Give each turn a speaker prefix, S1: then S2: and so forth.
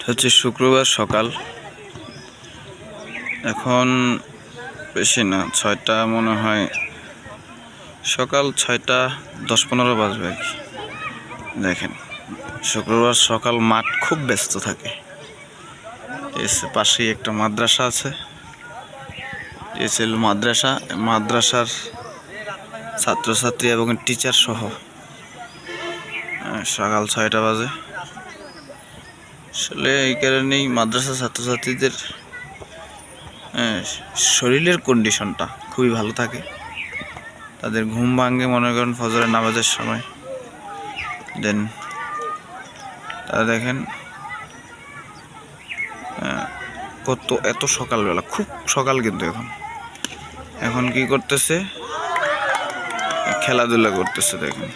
S1: হচ্ছে শুক্রবার সকাল, এখন বেশি না 6টা মনে হয়, সকাল 6টা 10-15 বাজবে আর কি। দেখেন শুক্রবার সকাল মাঠ খুব ব্যস্ত থাকে। পাশেই একটা মাদ্রাসা আছে, মাদ্রাসার ছাত্রছাত্রী এবং টিচার সহ সকাল 6টা বাজে। আসলে এই কারণেই মাদ্রাসা ছাত্রছাত্রীদের শরীরের কন্ডিশনটা খুবই ভালো থাকে। তাদের ঘুম ভাঙে মনে করেন ফজরের নামাজের সময়। দেন তারা দেখেন এত সকালবেলা, খুব সকাল, কিন্তু এখন কি করতেছে, খেলাধুলা করতেছে। দেখেন